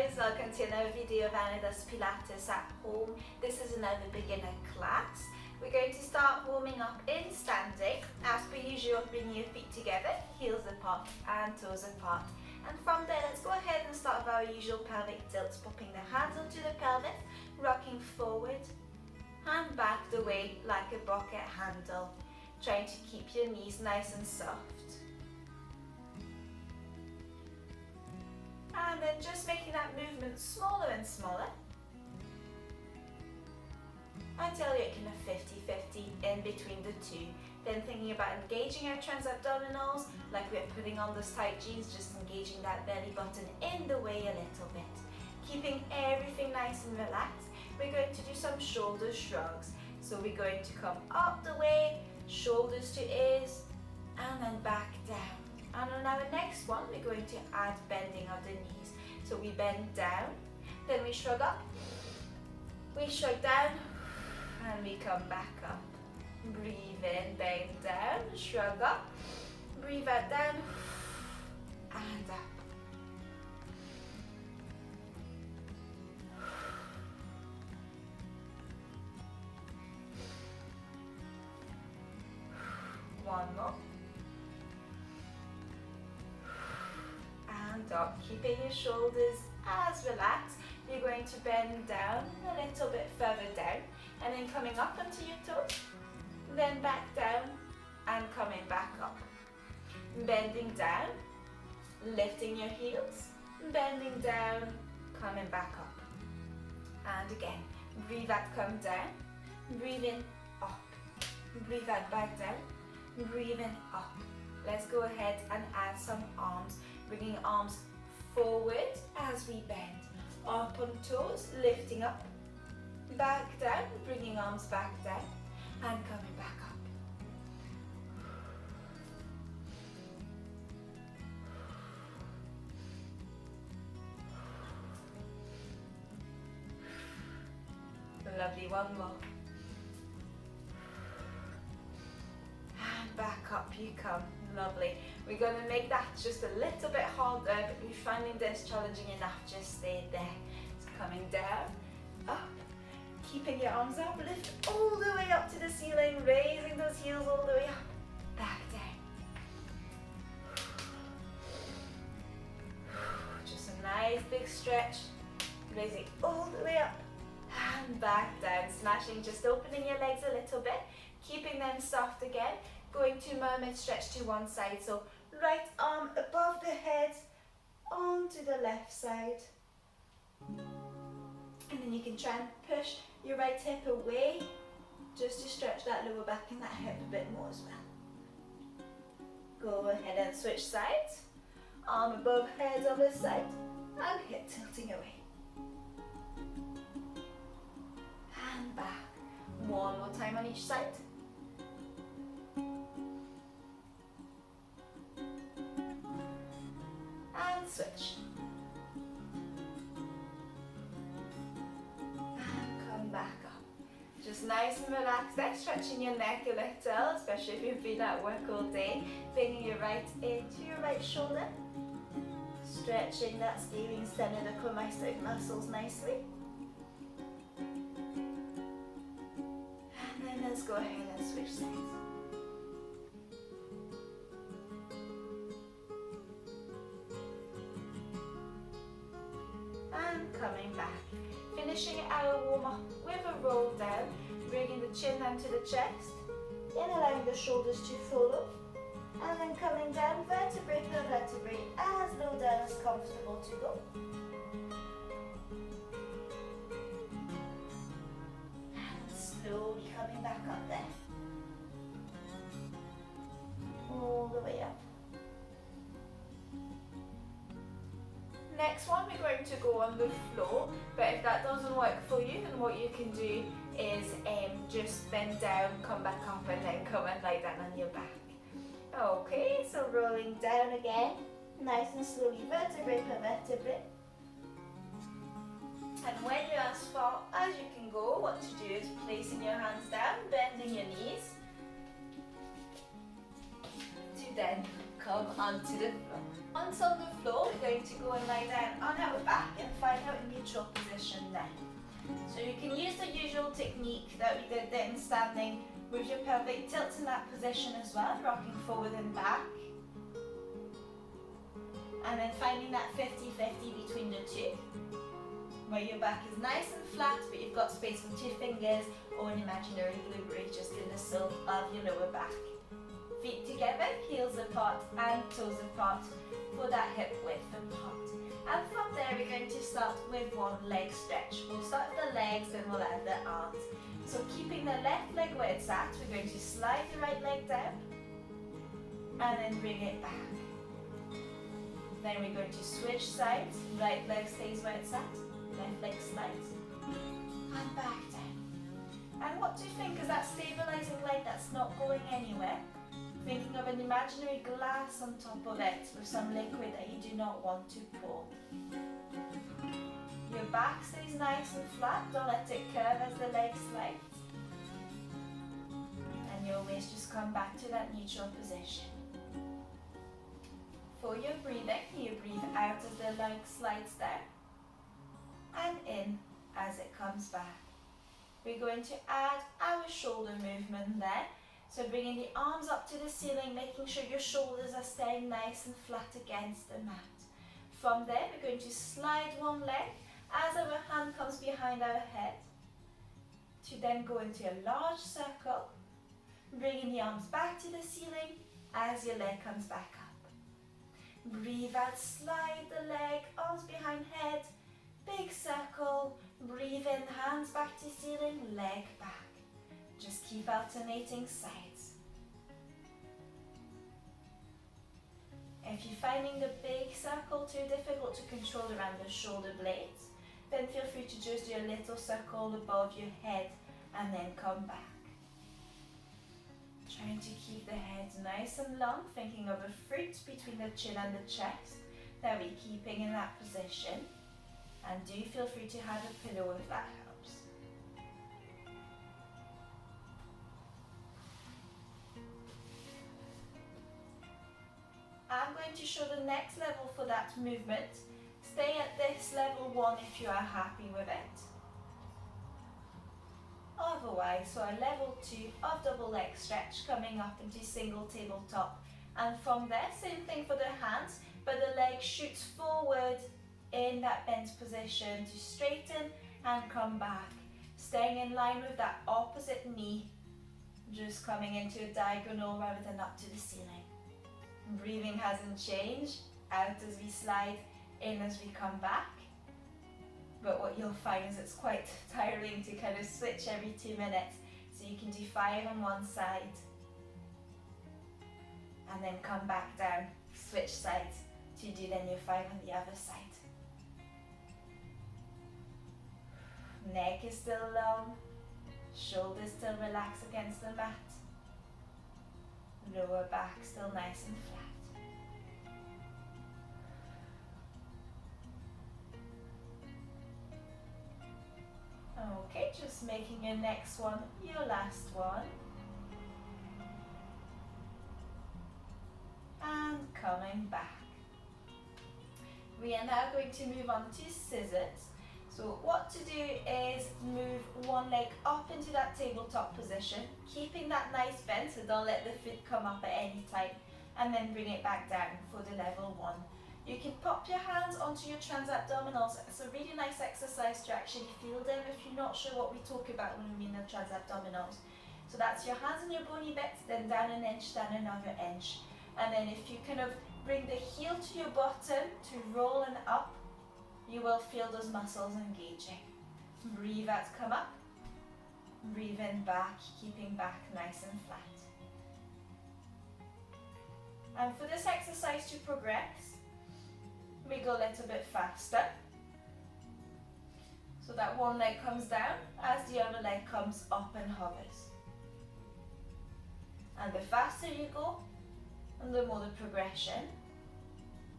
guys, welcome to another video of Does Pilates at home. This is another beginner class. We're going to start warming up in standing. As per usual, bring your feet together, heels apart and toes apart. And from there, let's go ahead and start with our usual pelvic tilts, popping the hands onto the pelvis, rocking forward and back the way like a bucket handle, trying to keep your knees nice and soft. And then just making that movement smaller and smaller until you're kind of 50-50 in between the two. Then thinking about engaging our transabdominals, like we're putting on those tight jeans, just engaging that belly button in the way a little bit. Keeping everything nice and relaxed, we're going to do some shoulder shrugs. So we're going to come up the way, shoulders to ears, and then back down. And on our next one, we're going to add bending of the knees. So we bend down, then we shrug up, we shrug down, and we come back up. Breathe in, bend down, shrug up, breathe out, down, and up. One more. And up, keeping your shoulders as relaxed. You're going to bend down a little bit further down and then coming up onto your toes, then back down and coming back up. Bending down, lifting your heels, bending down, coming back up. And again, breathe out, come down, breathe in, up, breathe out, back down, breathe in, up. Let's go ahead and add some arms, bringing arms forward as we bend. Up on toes, lifting up, back down, bringing arms back down, and coming back up. Lovely, one more. And back up you come. Lovely. We're going to make that just a little bit harder, but if you're finding this challenging enough, just stay there. So coming down, up, keeping your arms up, lift all the way up to the ceiling, raising those heels all the way up, back down. Just a nice big stretch, raising all the way up and back down, smashing, just opening your legs a little bit, keeping them soft again. Going to mermaid stretch to one side, so right arm above the head onto the left side, and then you can try and push your right hip away just to stretch that lower back and that hip a bit more as well. Go ahead and switch sides, arm above head on this side and hip tilting away and back. One more time on each side. Switch. And come back up. Just nice and relaxed there, stretching your neck a little, especially if you've been at work all day. Bringing your right ear to your right shoulder. Stretching that scaling sternocleidomastoid muscles nicely. And then let's go ahead and switch sides. Coming back, finishing our warm up with a roll down, bringing the chin down to the chest, then allowing the shoulders to follow, and then coming down vertebrae per vertebrae as low down as comfortable to go. And slowly coming back up there, all the way up. Next one, we're going to go on the floor, but if that doesn't work for you, then what you can do is just bend down, come back up, and then come and lie down on your back. Okay, so rolling down again, nice and slowly, vertebrae per vertebrae. And when you're as far as you can go, what to do is placing your hands down, bending your knees, to then come onto the floor. Once on the floor, we're going to go and lie down on our back and find neutral position then. So you can use the usual technique that we did then standing with your pelvic tilt in that position as well, rocking forward and back. And then finding that 50-50 between the two, where your back is nice and flat, but you've got space for 2 fingers or an imaginary glute bridge just in the sole of your lower back. Feet together, heels apart and toes apart for that hip width apart. And from there we're going to start with one leg stretch. We'll start with the legs, then we'll add the arms. So keeping the left leg where it's at, we're going to slide the right leg down and then bring it back. Then we're going to switch sides, right leg stays where it's at, left leg slides, and back down. And what do you think is that stabilizing leg that's not going anywhere? Thinking of an imaginary glass on top of it with some liquid that you do not want to pour. Your back stays nice and flat, don't let it curve as the leg slides. And your waist just come back to that neutral position. For your breathing, you breathe out as the leg slides down and in as it comes back. We're going to add our shoulder movement there. So bringing the arms up to the ceiling, making sure your shoulders are staying nice and flat against the mat. From there, we're going to slide one leg as our hand comes behind our head to then go into a large circle, bringing the arms back to the ceiling as your leg comes back up. Breathe out, slide the leg, arms behind head, big circle, breathe in, hands back to ceiling, leg back. Just keep alternating sides. If you're finding the big circle too difficult to control around the shoulder blades, then feel free to just do a little circle above your head and then come back. Trying to keep the head nice and long, thinking of a fruit between the chin and the chest that we're keeping in that position. And do feel free to have a pillow if that helps. I'm going to show the next level for that movement. Stay at this level 1 if you are happy with it. Otherwise, so a level 2 of double leg stretch coming up into single tabletop. And from there, same thing for the hands, but the leg shoots forward in that bent position to straighten and come back. Staying in line with that opposite knee, just coming into a diagonal rather than up to the ceiling. Breathing hasn't changed, out as we slide, in as we come back. But what you'll find is it's quite tiring to kind of switch every 2 minutes. So you can do 5 on one side, and then come back down, switch sides to do then your 5 on the other side. Neck is still long, shoulders still relax against the mat. Lower back still nice and flat. Okay, just making your next one your last one. And coming back. We are now going to move on to scissors. So what to do is move one leg up into that tabletop position, keeping that nice bend, so don't let the foot come up at any time, and then bring it back down for the level 1. You can pop your hands onto your transabdominals. It's a really nice exercise to actually feel them if you're not sure what we talk about when we mean the transabdominals. So that's your hands on your bony bits, then down an inch, down another inch. And then if you kind of bring the heel to your bottom to roll and up, you will feel those muscles engaging. Breathe out, come up. Breathe in, back, keeping back nice and flat. And for this exercise to progress, we go a little bit faster. So that one leg comes down as the other leg comes up and hovers. And the faster you go, and the more the progression.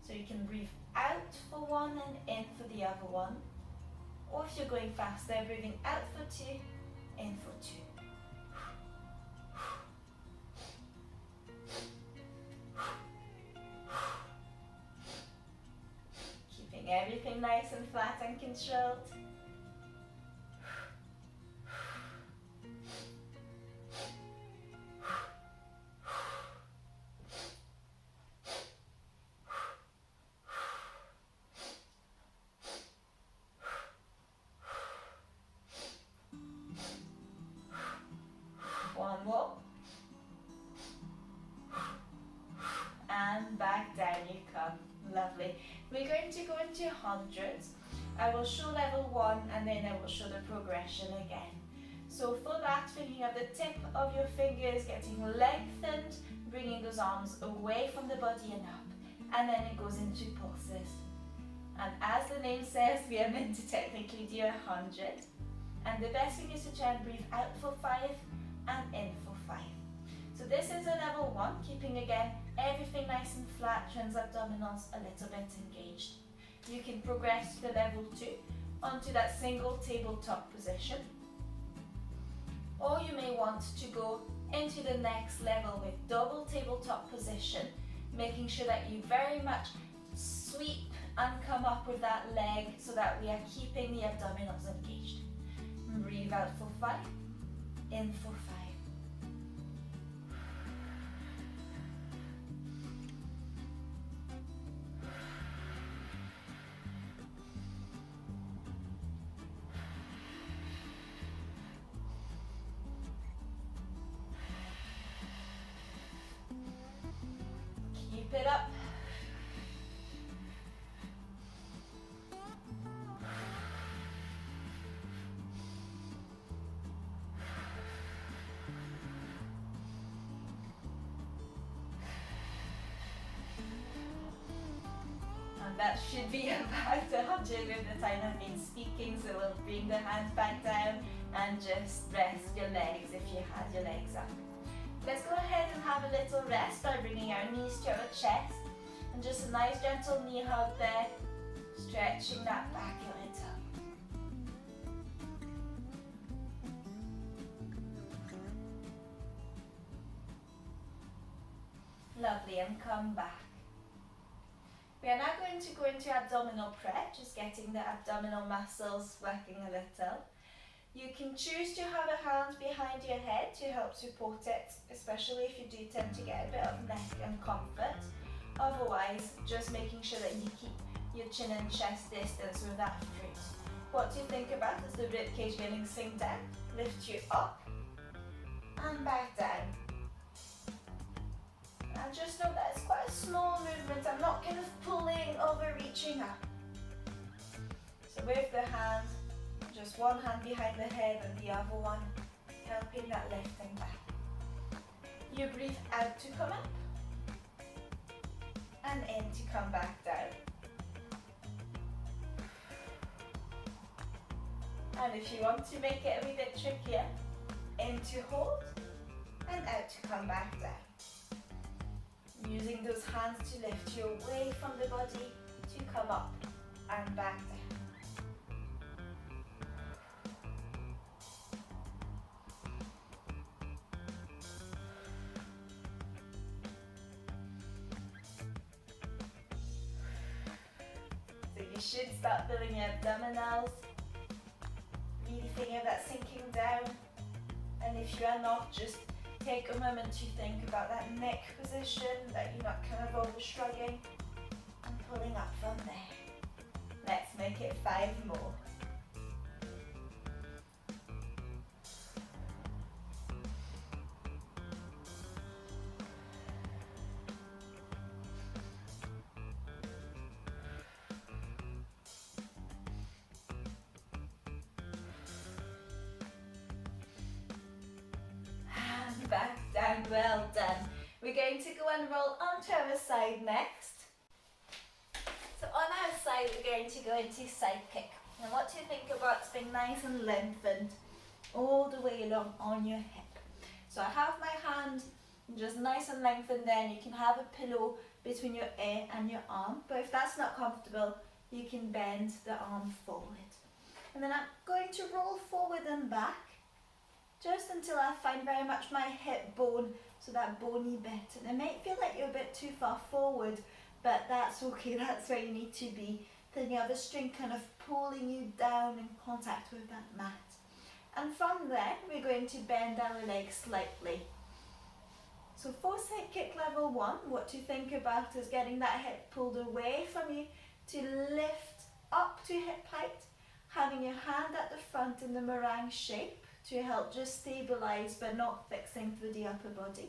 So you can breathe out for one and in for the other one. Or if you're going faster, breathing out for 2, in for 2. Keeping everything nice and flat and controlled. One more. And back down you come. Lovely. We're going to go into hundreds. I will show level 1 and then I will show the progression again. So for that, thinking of the tip of your fingers getting lengthened, bringing those arms away from the body and up. And then it goes into pulses. And as the name says, we are meant to technically do 100. And the best thing is to try and breathe out for 5 and in for 5. So this is a level 1, keeping again everything nice and flat, trans-abdominals a little bit engaged. You can progress to the level 2 onto that single tabletop position. Or you may want to go into the next level with double tabletop position, making sure that you very much sweep and come up with that leg so that we are keeping the abdominals engaged. Breathe out for 5, in for 5. Keep it up. And that should be about 100 with the time I've been speaking, so we'll bring the hands back down and just rest your legs if you had your legs up. Let's go ahead and have a little rest by bringing our knees to our chest and just a nice gentle knee hug there, stretching that back a little. Lovely, and come back. We are now going to go into abdominal prep, just getting the abdominal muscles working a little. You can choose to have a hand behind your head to help support it, especially if you do tend to get a bit of neck uncomfort. Otherwise, just making sure that you keep your chin and chest distance with that fruit. What to think about is the rib cage getting synced down, lift you up and back down. And just know that it's quite a small movement. I'm not kind of pulling, overreaching up. So with the hand, just one hand behind the head and the other one helping that lifting back. You breathe out to come up and in to come back down. And if you want to make it a wee bit trickier, in to hold and out to come back down. Using those hands to lift you away from the body to come up and back down. So you should start building your abdominals, really thinking of that sinking down, and if you are not, just take a moment to think about that neck position, that you're not kind of over shrugging and pulling up from there. Let's make it 5 more. Back down, well done. We're going to go and roll onto our side next. So on our side we're going to go into side kick. And what do you think about being nice and lengthened all the way along on your hip? So I have my hand just nice and lengthened there, and you can have a pillow between your ear and your arm, but if that's not comfortable you can bend the arm forward. And then I'm going to roll forward and back just until I find very much my hip bone, so that bony bit. And it might feel like you're a bit too far forward, but that's okay, that's where you need to be Then you have a string kind of pulling you down in contact with that mat. And from there, we're going to bend our legs slightly. So for side kick level 1, what to think about is getting that hip pulled away from you to lift up to hip height, having your hand at the front in the meringue shape to help just stabilize but not fixing through the upper body.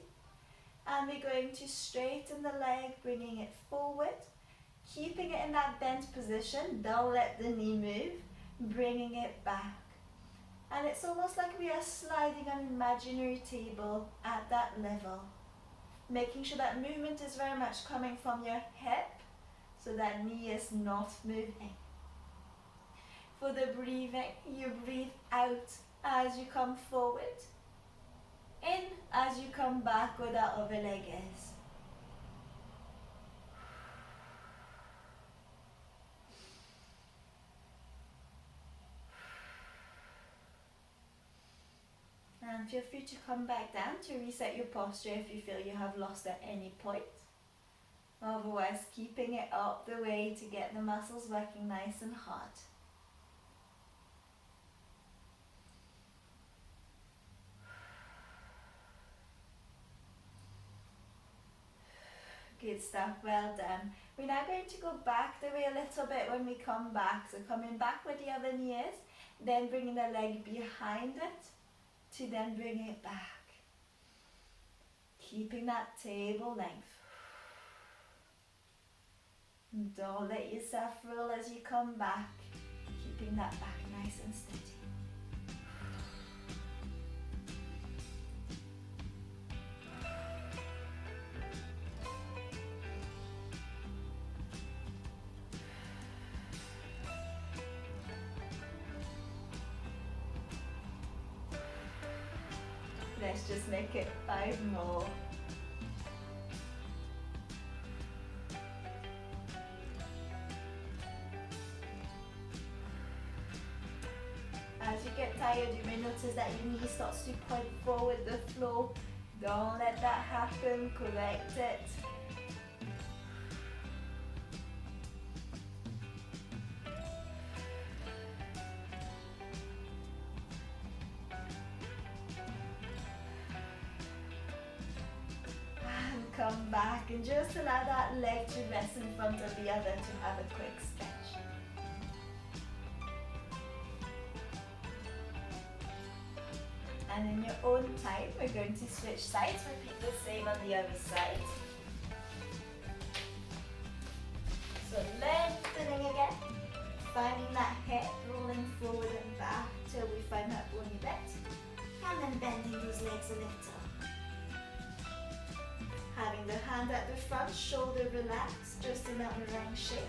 And we're going to straighten the leg, bringing it forward, keeping it in that bent position. Don't let the knee move, bringing it back. And it's almost like we are sliding an imaginary table at that level, making sure that movement is very much coming from your hip, so that knee is not moving. For the breathing, you breathe out as you come forward, in as you come back where that other leg is. And feel free to come back down to reset your posture if you feel you have lost at any point. Otherwise, keeping it up the way to get the muscles working nice and hard. Good stuff, well done. We're now going to go back the way a little bit when we come back. So coming back where the other knee is, then bringing the leg behind it to then bring it back. Keeping that table length. Don't let yourself roll as you come back. Keeping that back nice and steady. Let's just make it 5 more. As you get tired, you may notice that your knee starts to point forward the flow. Don't let that happen, correct it. And come back and just allow that leg to rest in front of the other to have a quick stretch. And in your own time, we're going to switch sides, repeat the same on the other side. So lengthening again, finding that hip rolling forward and back till we find that bony bit, and then bending those legs a little. Having the hand at the front, shoulder relaxed, just in that meringue shape.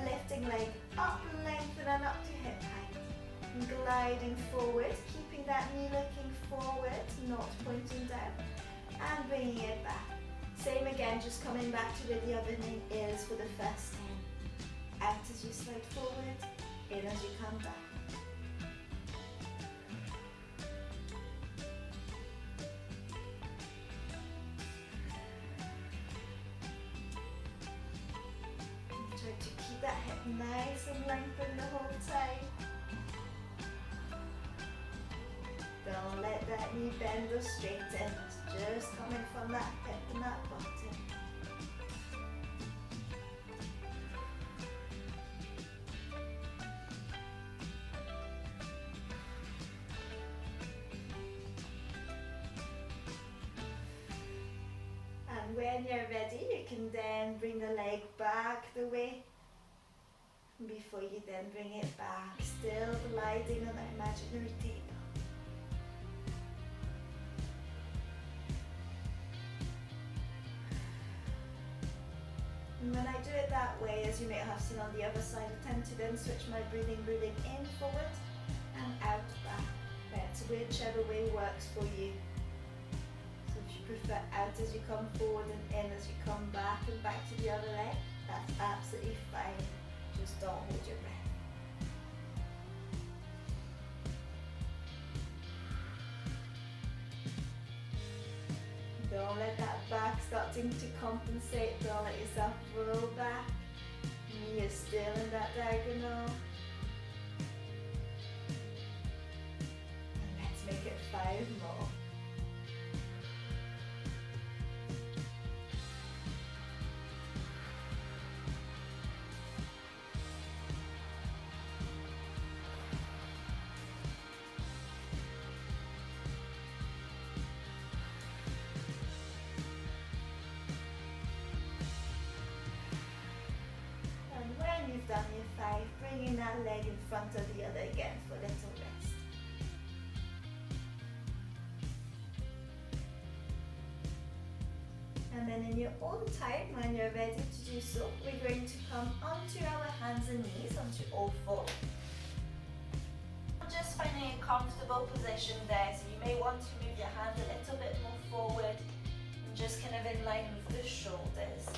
Lifting leg up, lengthen and up to hip height. Gliding forward, keeping that knee looking forward, not pointing down, and bringing it back. Same again, just coming back to where the other knee is for the first time. Out as you slide forward, in as you come back. Try to keep that hip nice and lengthened the whole time. Don't let that knee bend or straighten. It's just coming from that hip and that bottom. And when you're ready, you can then bring the leg back the way before you then bring it back. Still gliding on that imaginary table. And when I do it that way, as you may have seen on the other side, I tend to then switch my breathing in forward and out back. That's whichever way works for you. So if you prefer out as you come forward and in as you come back and back to the other leg, that's absolutely fine. Just don't hold your breath. Don't let that back starting to compensate. Don't let yourself roll back. You're still in that diagonal. And let's make it 5 more. You've done your 5, bringing that leg in front of the other again for a little rest. And then in your own time, when you're ready to do so, we're going to come onto our hands and knees, onto all 4. Just finding a comfortable position there, so you may want to move your hand a little bit more forward and just kind of in line with the shoulders.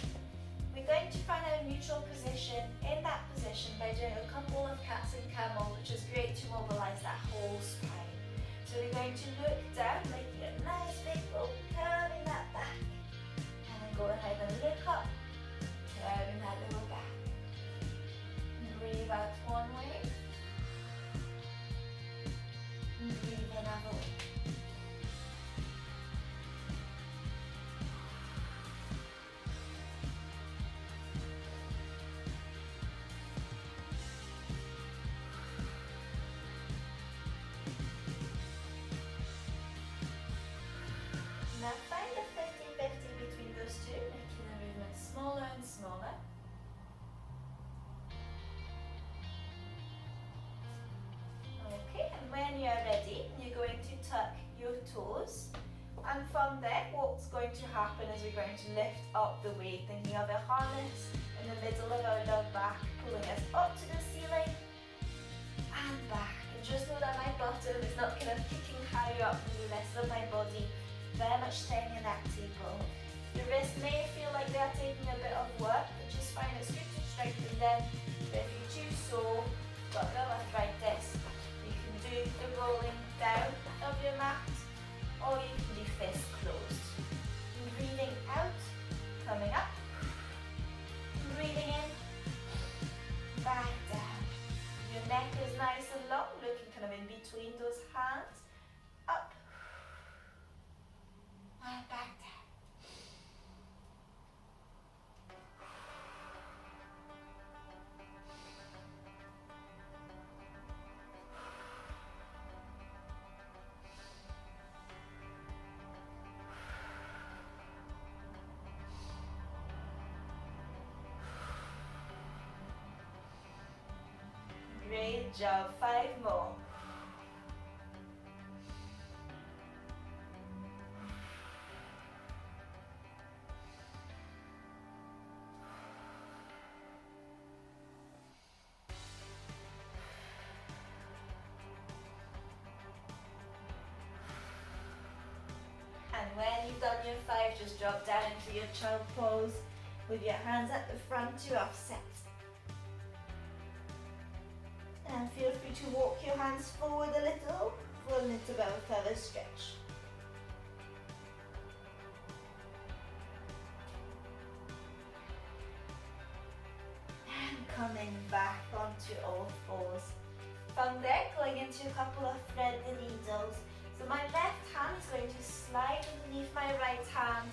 We're going to find a neutral position in that position by doing a couple of cats and camels, which is great to mobilize that whole spine. So we're going to look down, making a nice big roll, curving that back, and then go ahead and look up, curving that lower back. And breathe out one way, and breathe in another way. Now find the 50-50 between those two, making the movement smaller and smaller. Okay, and when you're ready, you're going to tuck your toes. And from there, what's going to happen is we're going to lift up the weight, thinking of a harness in the middle of our low back, pulling us up to the ceiling and back. And just know that my bottom is not kind of kicking higher up than the rest of my body. Very much staying in that table. Your wrists may feel like they're taking a bit of work, but just find it's good to strengthen them. But if you choose so, got no arthritis, you can do the rolling down of your mat, or you can do fists closed. And breathing out, coming up, and breathing in, back down. Your neck is nice and long, looking kind of in between those hands, up, and back down. Great job, 5 more. And when you've done your 5, just drop down into your child pose with your hands at the front to offset. And feel free to walk your hands forward a little for a little bit of a further stretch. And coming back onto all 4s. From there, going into a couple of thread the needles. So my left hand is going to slide underneath my right hand,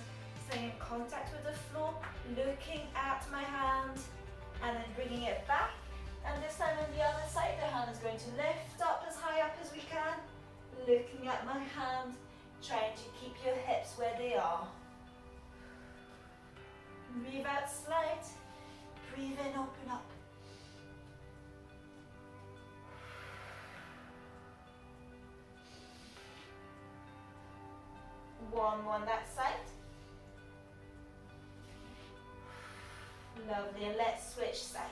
staying in contact with the floor, looking at my hand, and then bringing it back. And this time on the other side, the hand is going to lift up as high up as we can, looking at my hand, trying to keep your hips where they are. Breathe out, slide. Breathe in, open up. One more on that side. Lovely, and let's switch sides.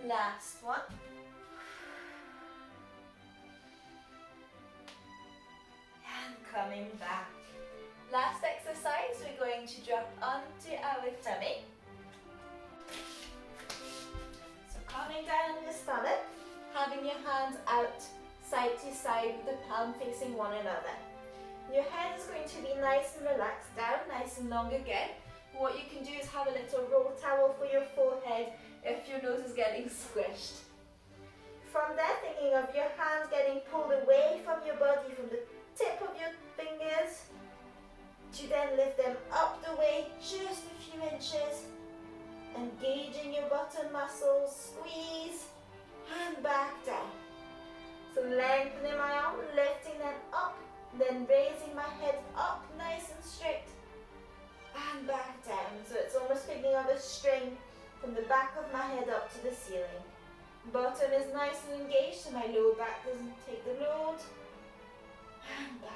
Last one. And coming back. Last exercise, we're going to drop onto our tummy. So coming down on your stomach, having your hands out side to side with the palm facing one another. Your head is going to be nice and relaxed down, nice and long again. What you can do is have a little roll towel for your forehead if your nose is getting squished. From there, thinking of your hands getting pulled away from your body, from the tip of your fingers, to then lift them up the way just a few inches, engaging your bottom muscles, squeeze, and back down. So lengthening my arm, lifting them up, then raising my head up nice and straight, and back down. So it's almost thinking of a string from the back of my head up to the ceiling. Bottom is nice and engaged so my lower back doesn't take the load. And back.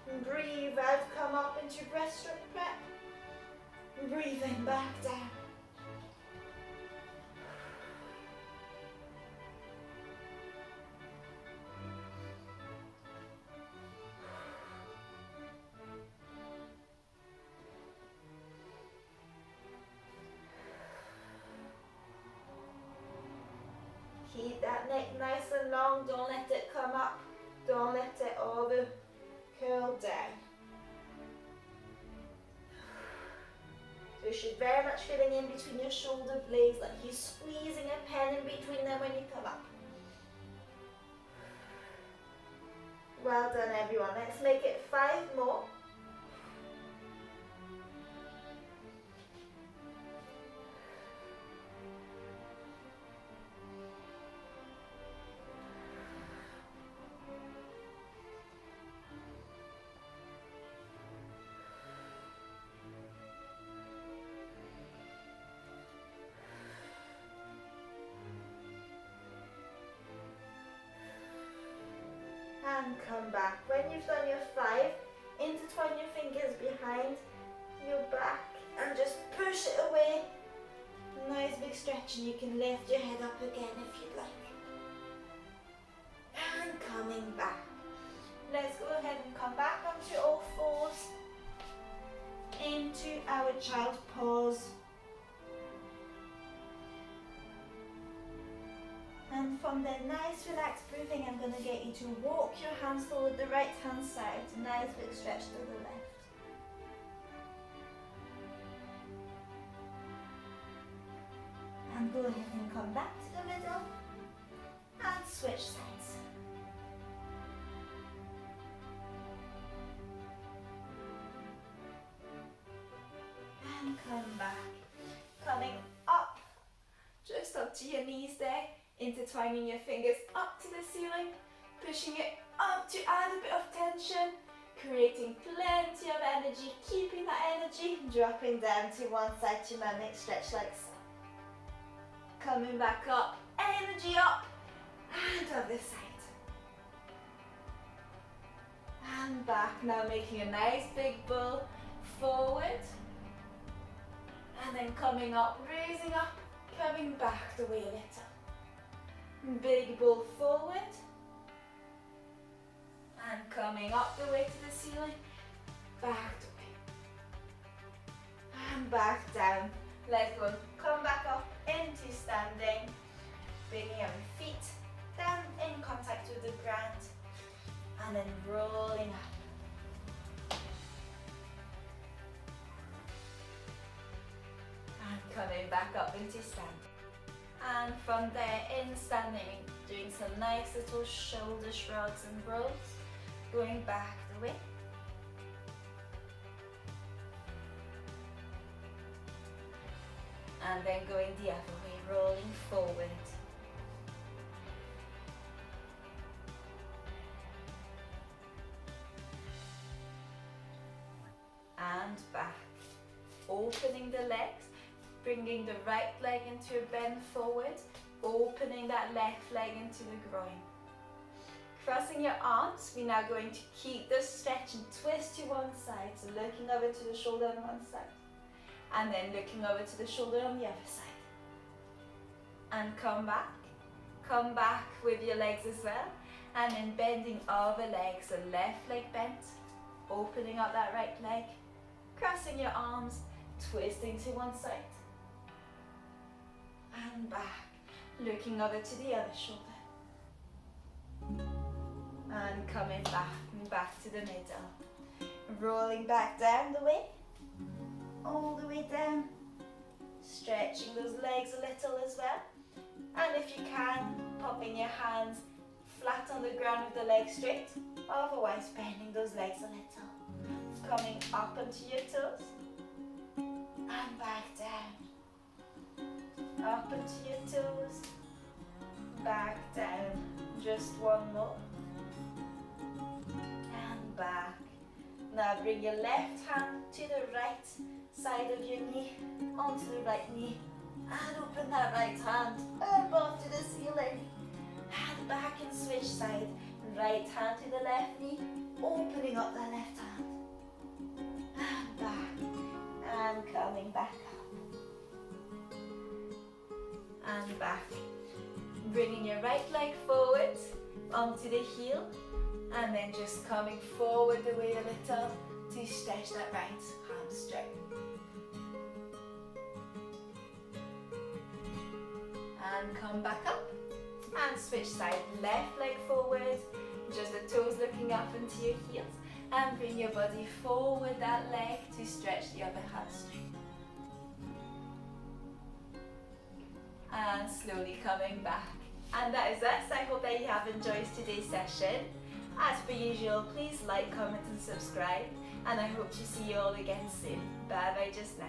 And breathe out, come up into breaststroke prep. Breathing back down. Keep that neck nice and long, don't let it come up, don't let it over curl down. So you should very much feeling in between your shoulder blades, like you're squeezing a pen in between them when you come up. Well done everyone, let's make it 5 more. And come back. When you've done your 5, intertwine your fingers behind your back and just push it away. Nice big stretch, and you can lift your head up again if you'd like. And coming back. Let's go ahead and come back onto all fours into our child pose. And from the nice relaxed breathing, I'm going to get you to walk your hands forward the right hand side. Nice big stretch to the left. And go ahead and come back to the middle. And switch sides. And come back. Coming up. Just up to your knees there. Intertwining your fingers up to the ceiling, pushing it up to add a bit of tension, creating plenty of energy, keeping that energy, dropping down to one side to my next stretch like so. Coming back up, energy up, and other side. And back, now making a nice big bull forward, and then coming up, raising up, coming back the way a little. Big bull forward and coming up the way to the ceiling, back the way and back down. Let's go, come back up into standing, bringing our feet down in contact with the ground and then rolling up and coming back up into standing. And from there, in standing, doing some nice little shoulder shrugs and rolls, going back the way. And then going the other way, rolling forward. And back. Opening the legs. Bringing the right leg into a bend forward, opening that left leg into the groin. Crossing your arms, we're now going to keep this stretch and twist to one side. So looking over to the shoulder on one side, and then looking over to the shoulder on the other side. And come back with your legs as well, and then bending over legs, so left leg bent, opening up that right leg, crossing your arms, twisting to one side, and back, looking over to the other shoulder, and coming back and back to the middle, rolling back down the way, all the way down, stretching those legs a little as well, and if you can, popping your hands flat on the ground with the legs straight, otherwise bending those legs a little, coming up onto your toes, and back down, up onto your toes, back down, just one more, and back. Now bring your left hand to the right side of your knee, onto the right knee, and open that right hand above to the ceiling, and back and switch side, right hand to the left knee, opening up the left hand, and back, and coming back up, and back, bringing your right leg forward onto the heel, and then just coming forward the way a little to stretch that right hamstring. And come back up, and switch side, left leg forward, just the toes looking up into your heels, and bring your body forward that leg to stretch the other hamstring. And slowly coming back. And that is us. I hope that you have enjoyed today's session. As per usual, please like, comment and subscribe, and I hope to see you all again soon. Bye bye just now.